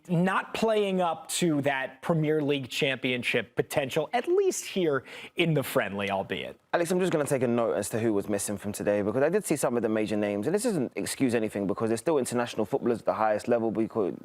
not playing up to that Premier League championship potential, at least here in the friendly, albeit. Alex, I'm just going to take a note as to who was missing from today, because I did see some of the major names, and this doesn't excuse anything because they're still international footballers at the highest level.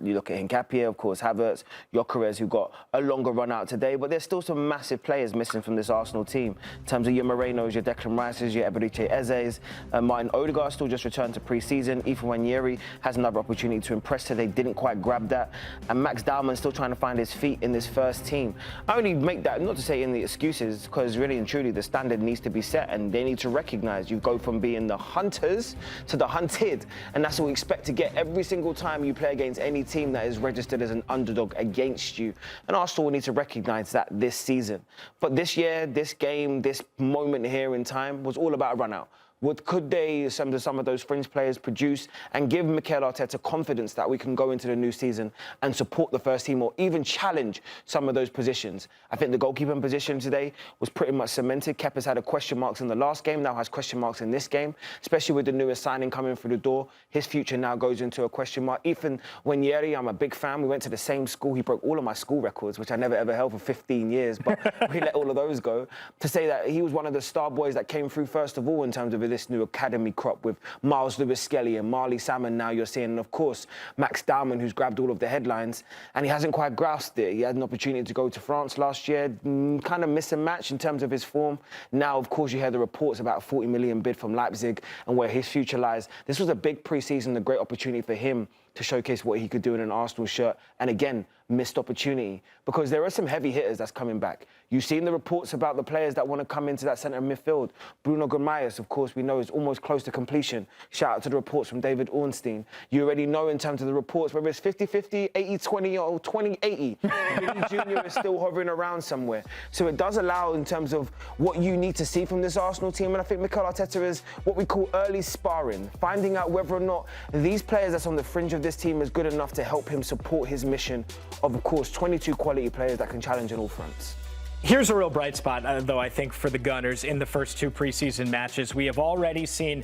You look at Hincapié, of course, Havertz, Gyökeres, who got a longer run out today, but there's still some massive players missing from this Arsenal team in terms of your Morenos, your Declan Rices, your Eberiche Eze's. Martin Odegaard still just returned to pre-season. Ethan Nwaneri has another opportunity to impress today, didn't quite grab that. And Max Dowman still trying to find his feet in this first team. I only make that, not to say in the excuses, because really and truly the standard needs to be set, and they need to recognise you go from being the hunters to the hunted, and that's what we expect to get every single time you play against any team that is registered as an underdog against you. And Arsenal will need to recognise that this season. But this year, this game, this moment here in time was all about a run out. What could they, some of those fringe players, produce and give Mikel Arteta confidence that we can go into the new season and support the first team or even challenge some of those positions? I think the goalkeeping position today was pretty much cemented. Kepa's had a question marks in the last game, now has question marks in this game, especially with the newest signing coming through the door. His future now goes into a question mark. Ethan Nwaneri, I'm a big fan. We went to the same school. He broke all of my school records, which I never ever held for 15 years, but we let all of those go. To say that he was one of the star boys that came through first of all in terms of this new academy crop with Miles Lewis-Skelly and Marley Salmon now you're seeing, and of course, Max Dowman, who's grabbed all of the headlines, and he hasn't quite grasped it. He had an opportunity to go to France last year, kind of miss and match in terms of his form. Now, of course, you hear the reports about a 40 million bid from Leipzig and where his future lies. This was a big pre-season, a great opportunity for him to showcase what he could do in an Arsenal shirt. And again, missed opportunity, because there are some heavy hitters that's coming back. You've seen the reports about the players that want to come into that centre midfield. Bruno Guimaraes, of course, we know is almost close to completion. Shout out to the reports from David Ornstein. You already know in terms of the reports, whether it's 50-50, 80-20 or 20-80. Billy Jr. is still hovering around somewhere. So it does allow in terms of what you need to see from this Arsenal team. And I think Mikel Arteta is what we call early sparring, finding out whether or not these players that's on the fringe of this team is good enough to help him support his mission of course, 22 quality players that can challenge on all fronts. Here's a real bright spot, though, I think, for the Gunners in the first two preseason matches. We have already seen,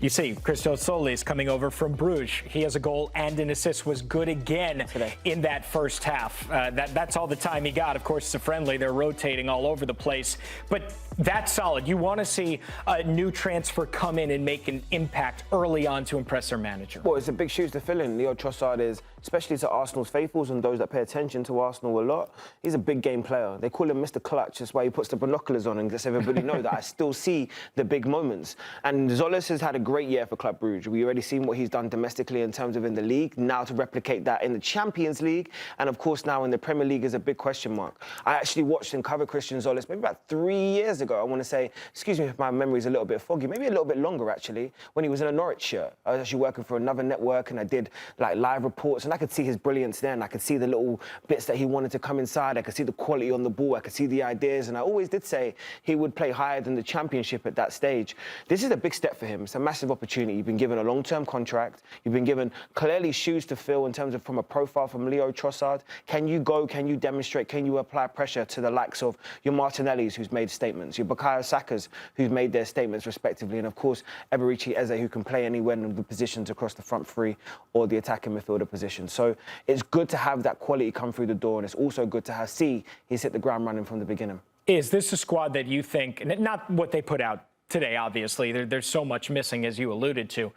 you see, Christos Solis coming over from Bruges. He has a goal and an assist, was good again today in that first half. That's all the time he got. Of course, it's a friendly. They're rotating all over the place. But that's solid. You want to see a new transfer come in and make an impact early on to impress their manager. Well, it's a big shoes to fill in. Leo Trossard is, especially to Arsenal's faithfuls and those that pay attention to Arsenal a lot, he's a big game player. They call him Mr. Clutch. That's why he puts the binoculars on and lets everybody know that I still see the big moments. And Solis has had a great year for Club Brugge. We already seen what he's done domestically in terms of in the league. Now to replicate that in the Champions League, and of course now in the Premier League is a big question mark. I actually watched and covered Christian Solis maybe about 3 years ago. I want to say, excuse me if my memory is a little bit foggy, maybe a little bit longer actually, when he was in a Norwich shirt. I was actually working for another network and I did like live reports, and I could see his brilliance there, and I could see the little bits that he wanted to come inside. I could see the quality on the ball. I could see the ideas, and I always did say he would play higher than the Championship at that stage. This is a big step for him. It's a massive opportunity. You've been given a long-term contract. You've been given clearly shoes to fill in terms of from a profile from Leo Trossard. Can you go? Can you demonstrate? Can you apply pressure to the likes of your Martinellis, who's made statements, your Bukayo Sakas, who's made their statements respectively, and of course Eberiche Eze, who can play anywhere in the positions across the front three or the attacking midfielder position. So it's good to have that quality come through the door, and it's also good to see he's hit the ground running from the beginning. Is this a squad that you think, not what they put out today, obviously, there's so much missing, as you alluded to.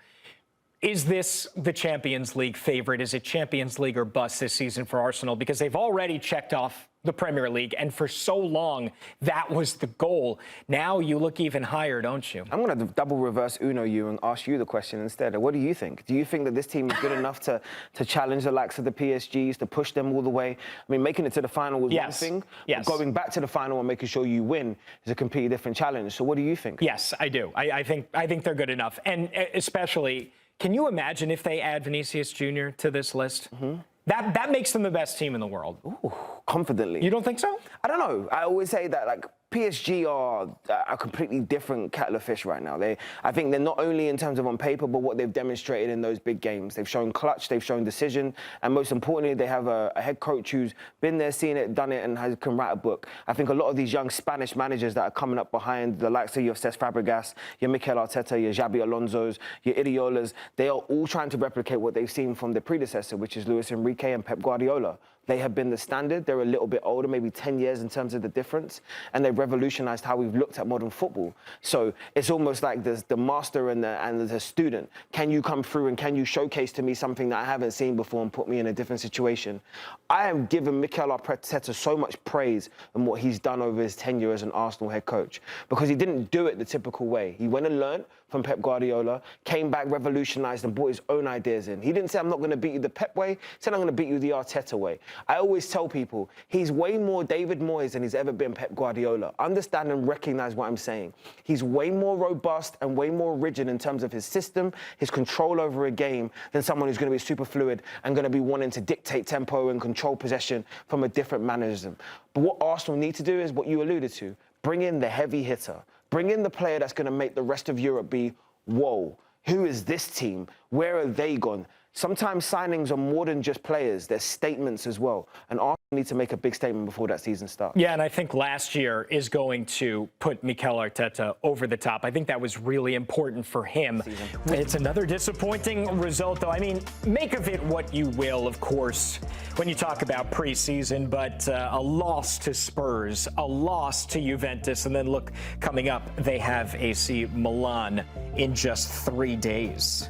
Is this the Champions League favorite? Is it Champions League or bust this season for Arsenal? Because they've already checked off the Premier League, and for so long, that was the goal. Now you look even higher, don't you? I'm going to double reverse Uno you and ask you the question instead. What do you think? Do you think that this team is good enough to challenge the likes of the PSGs, to push them all the way? I mean, making it to the final was one thing. Yes. Going back to the final and making sure you win is a completely different challenge. So what do you think? Yes, I do. I think they're good enough. And especially, can you imagine if they add Vinicius Jr. to this list? Mm-hmm. That makes them the best team in the world. Ooh, confidently. You don't think so? I don't know. I always say that, like, PSG are a completely different kettle of fish right now. I think they're not only in terms of on paper, but what they've demonstrated in those big games. They've shown clutch, they've shown decision, and most importantly, they have a head coach who's been there, seen it, done it, and can write a book. I think a lot of these young Spanish managers that are coming up behind the likes of your Cesc Fabregas, your Mikel Arteta, your Xabi Alonsos, your Iriolas, they are all trying to replicate what they've seen from their predecessor, which is Luis Enrique and Pep Guardiola. They have been the standard. They're a little bit older, maybe 10 years in terms of the difference, and they've revolutionized how we've looked at modern football. So it's almost like the master and the student. Can you come through and can you showcase to me something that I haven't seen before and put me in a different situation? I am giving Mikel Arteta so much praise in what he's done over his tenure as an Arsenal head coach, because he didn't do it the typical way. He went and learned from Pep Guardiola, came back, revolutionized, and brought his own ideas in. He didn't say, I'm not going to beat you the Pep way. He said, I'm going to beat you the Arteta way. I always tell people, he's way more David Moyes than he's ever been Pep Guardiola. Understand and recognize what I'm saying. He's way more robust and way more rigid in terms of his system, his control over a game, than someone who's going to be super fluid and going to be wanting to dictate tempo and control possession from a different mannerism. But what Arsenal need to do is what you alluded to. Bring in the heavy hitter. Bring in the player that's going to make the rest of Europe be, whoa, who is this team? Where are they gone? Sometimes signings are more than just players. They're statements as well. And Arsenal need to make a big statement before that season starts. Yeah, and I think last year is going to put Mikel Arteta over the top. I think that was really important for him. It's another disappointing result, though. I mean, make of it what you will, of course, when you talk about preseason, but a loss to Spurs, a loss to Juventus, and then look, coming up, they have AC Milan in just 3 days.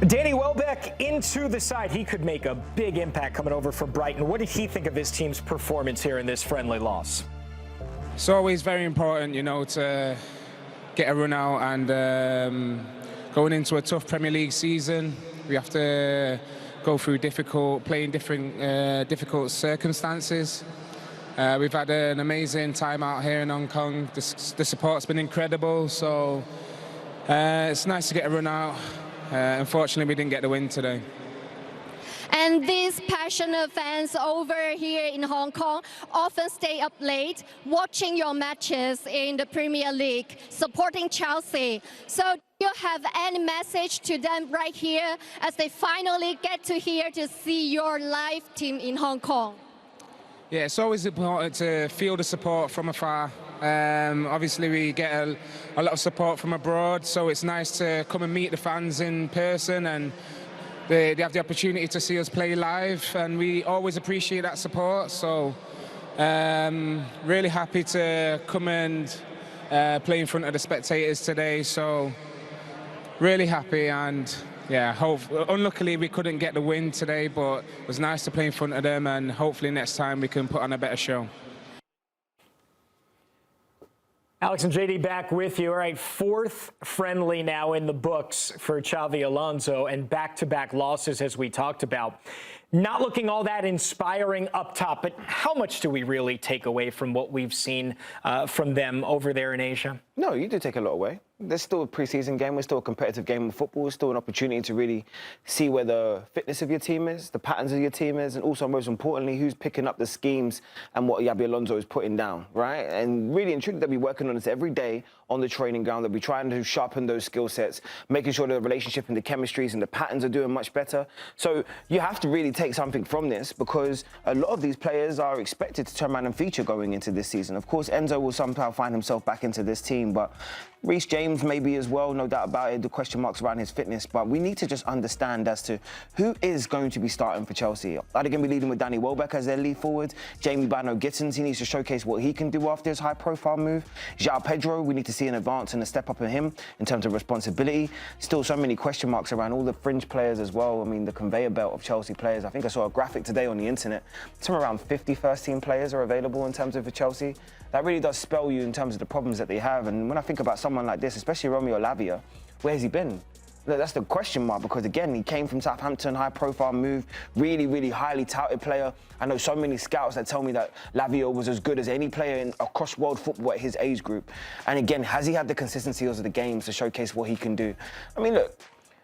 Danny Welbeck into the side. He could make a big impact coming over from Brighton. What did he think of his team's performance here in this friendly loss? It's always very important, you know, to get a run out, and going into a tough Premier League season, we have to go through difficult circumstances. We've had an amazing time out here in Hong Kong. The support's been incredible, so it's nice to get a run out. Unfortunately, we didn't get the win today. And these passionate fans over here in Hong Kong often stay up late watching your matches in the Premier League, supporting Chelsea. So do you have any message to them right here as they finally get to see your live team in Hong Kong? Yeah, it's always important to feel the support from afar. Obviously, we get a lot of support from abroad, so it's nice to come and meet the fans in person, and they have the opportunity to see us play live, and we always appreciate that support. So really happy to come and play in front of the spectators today. So really happy, and yeah, unluckily we couldn't get the win today, but it was nice to play in front of them, and hopefully next time we can put on a better show. Alex and JD back with you. All right, fourth friendly now in the books for Xabi Alonso, and back-to-back losses as we talked about. Not looking all that inspiring up top, but how much do we really take away from what we've seen from them over there in Asia? No, you do take a lot away. There's still a preseason game. We're still a competitive game of football. It's still an opportunity to really see where the fitness of your team is, the patterns of your team is, and also, most importantly, who's picking up the schemes and what Xabi Alonso is putting down, right? And really and truly, they'll be working on this every day on the training ground. They'll be trying to sharpen those skill sets, making sure the relationship and the chemistries and the patterns are doing much better. So you have to really take something from this, because a lot of these players are expected to turn around and feature going into this season. Of course, Enzo will somehow find himself back into this team, but Reece James maybe as well, no doubt about it, the question marks around his fitness. But we need to just understand as to who is going to be starting for Chelsea. Are they going to be leading with Danny Welbeck as their lead forward? Jamie Bano-Gittins, he needs to showcase what he can do after his high-profile move. João Pedro, we need to see an advance and a step up in him in terms of responsibility. Still so many question marks around all the fringe players as well. I mean, the conveyor belt of Chelsea players. I think I saw a graphic today on the internet. Somewhere around 50 first-team players are available in terms of for Chelsea. That really does spell you in terms of the problems that they have. And when I think about someone like this, especially Romeo Lavia, where has he been? That's the question mark, because again, he came from Southampton, high-profile move, really, really highly touted player. I know so many scouts that tell me that Lavia was as good as any player across world football at his age group. And again, has he had the consistency of the games to showcase what he can do? I mean, look,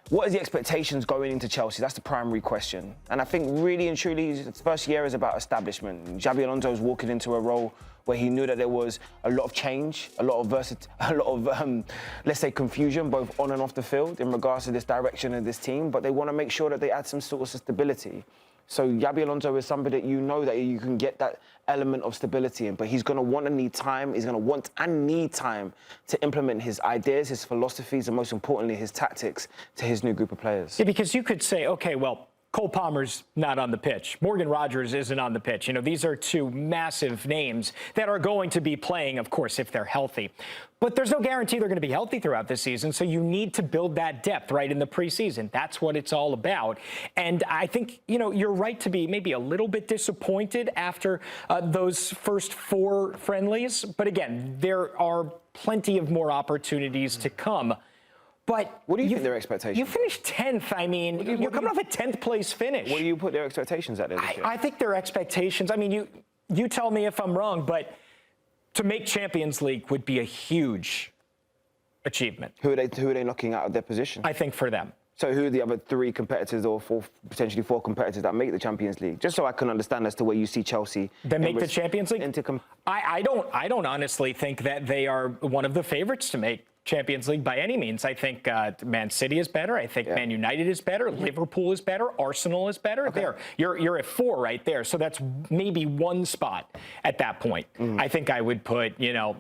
what is the expectations going into Chelsea? That's the primary question. And I think really and truly, his first year is about establishment. Xabi Alonso is walking into a role where he knew that there was a lot of change, a lot of let's say, confusion, both on and off the field in regards to this direction of this team. But they want to make sure that they add some sort of stability. So Xabi Alonso is somebody that you know that you can get that element of stability in, but he's going to want and need time. He's going to want and need time to implement his ideas, his philosophies, and most importantly, his tactics to his new group of players. Yeah, because you could say, okay, well, Cole Palmer's not on the pitch. Morgan Rogers isn't on the pitch. You know, these are two massive names that are going to be playing, of course, if they're healthy. But there's no guarantee they're going to be healthy throughout the season, so you need to build that depth right in the preseason. That's what it's all about. And I think, you know, you're right to be maybe a little bit disappointed after those first 4 friendlies. But again, there are plenty of more opportunities to come. But what do you think their expectations? You finished 10th. I mean, you're coming off a 10th place finish. What do you put their expectations at this year? I think their expectations, I mean, you tell me if I'm wrong, but to make Champions League would be a huge achievement. Who are they knocking out of their position? I think for them. So who are the other 3 competitors or 4, potentially 4 competitors that make the Champions League? Just so I can understand as to where you see Chelsea. That make the Champions League? I don't honestly think that they are one of the favorites to make Champions League by any means. I think Man City is better. I think Man United is better. Liverpool is better. Arsenal is better. Okay. There, you're at 4 right there. So that's maybe 1 spot at that point. I think I would put, you know,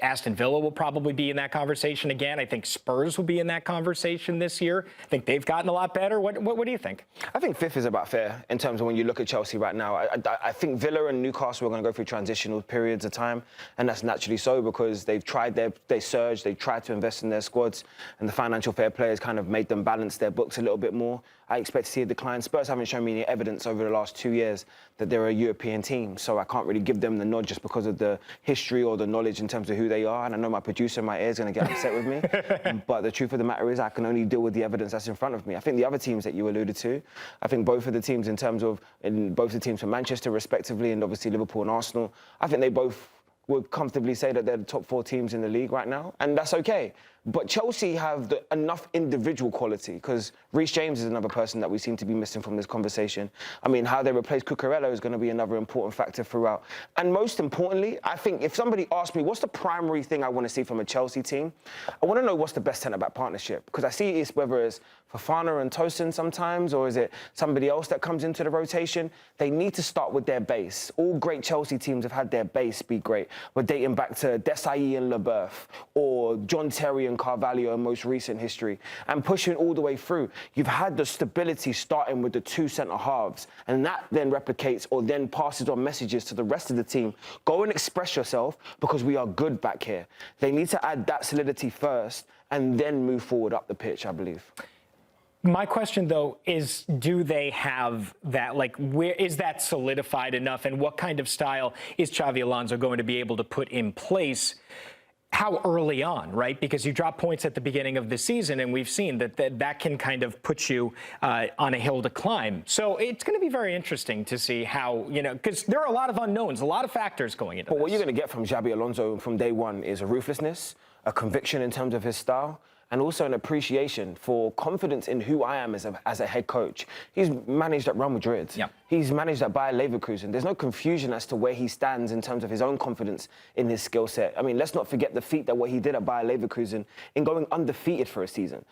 Aston Villa will probably be in that conversation again. I think Spurs will be in that conversation this year. I think they've gotten a lot better. What do you think? I think 5th is about fair in terms of when you look at Chelsea right now. I think Villa and Newcastle are going to go through transitional periods of time, and that's naturally so because they've tried they surged, they tried to invest in their squads, and the financial fair play has kind of made them balance their books a little bit more. I expect to see a decline. Spurs haven't shown me any evidence over the last 2 years that they're a European team, so I can't really give them the nod just because of the history or the knowledge in terms of who they are. And I know my producer in my ear is going to get upset with me, but the truth of the matter is I can only deal with the evidence that's in front of me. I think the other teams that you alluded to, I think both of the teams both the teams from Manchester respectively, and obviously Liverpool and Arsenal, I think they both would comfortably say that they're the top 4 teams in the league right now, and that's okay. But Chelsea have enough individual quality, because Reece James is another person that we seem to be missing from this conversation. I mean, how they replace Cucurella is going to be another important factor throughout. And most importantly, I think if somebody asked me, what's the primary thing I want to see from a Chelsea team? I want to know what's the best centre-back partnership, because I see it's whether it's Fofana and Tosin sometimes, or is it somebody else that comes into the rotation? They need to start with their base. All great Chelsea teams have had their base be great. We're dating back to Desailly and Leboeuf, or John Terry and Carvalho in most recent history, and pushing all the way through. You've had the stability starting with the 2 centre-halves, and that then replicates or then passes on messages to the rest of the team. Go and express yourself, because we are good back here. They need to add that solidity first and then move forward up the pitch, I believe. My question, though, is do they have that? Like, where is that solidified enough? And what kind of style is Xabi Alonso going to be able to put in place? How early on, right? Because you drop points at the beginning of the season, and we've seen that can kind of put you on a hill to climb. So it's going to be very interesting to see how, you know, because there are a lot of unknowns, a lot of factors going into this. But what you're going to get from Xabi Alonso from day one is a ruthlessness, a conviction in terms of his style, and also an appreciation for confidence in who I am as a head coach. He's managed at Real Madrid. Yeah. He's managed at Bayer Leverkusen. There's no confusion as to where he stands in terms of his own confidence in his skill set. I mean, let's not forget the feat that what he did at Bayer Leverkusen in going undefeated for a season.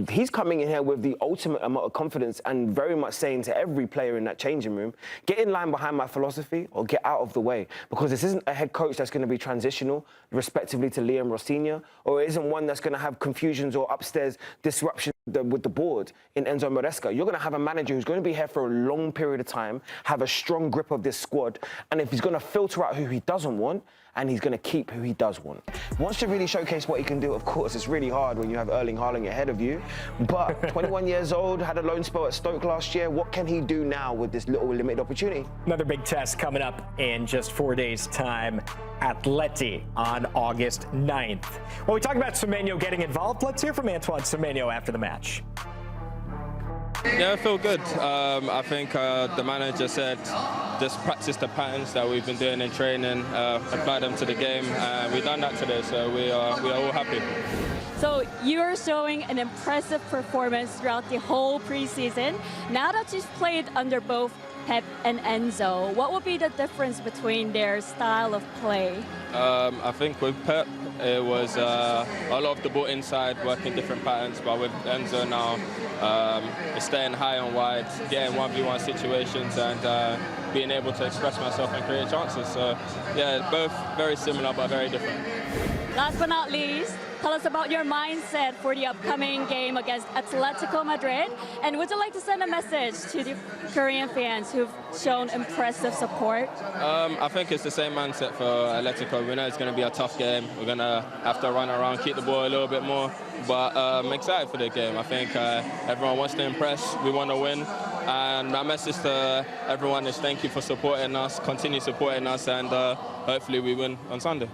He's coming in here with the ultimate amount of confidence and very much saying to every player in that changing room, get in line behind my philosophy or get out of the way, because this isn't a head coach that's going to be transitional, respectively to Liam Rossignol, or it isn't one that's going to have confusions or upstairs disruptions with the board in Enzo Maresca. You're going to have a manager who's going to be here for a long period of time, have a strong grip of this squad, and if he's going to filter out who he doesn't want, and he's going to keep who he does want. Wants to really showcase what he can do, of course. It's really hard when you have Erling Haaland ahead of you, but 21 years old, had a loan spell at Stoke last year. What can he do now with this little limited opportunity? Another big test coming up in just 4 days' time. Atleti on August 9th. When we talk about Semenyo getting involved, let's hear from Antoine Semenyo after the match. Yeah, I feel good. I think the manager said just practice the patterns that we've been doing in training, apply them to the game. We've done that today, so we are all happy. So you're showing an impressive performance throughout the whole preseason. Now that you've played under both Pep and Enzo, what would be the difference between their style of play? I think with Pep, it was a lot of the ball inside, working different patterns, but with Enzo now, it's staying high and wide, getting 1v1 situations and being able to express myself and create chances. So yeah, both very similar but very different. Last but not least, tell us about your mindset for the upcoming game against Atletico Madrid. And would you like to send a message to the Korean fans who've shown impressive support? I think it's the same mindset for Atletico. We know it's going to be a tough game. We're going to have to run around, keep the ball a little bit more. But I'm excited for the game. I think everyone wants to impress. We want to win. And my message to everyone is thank you for supporting us, continue supporting us, and hopefully we win on Sunday.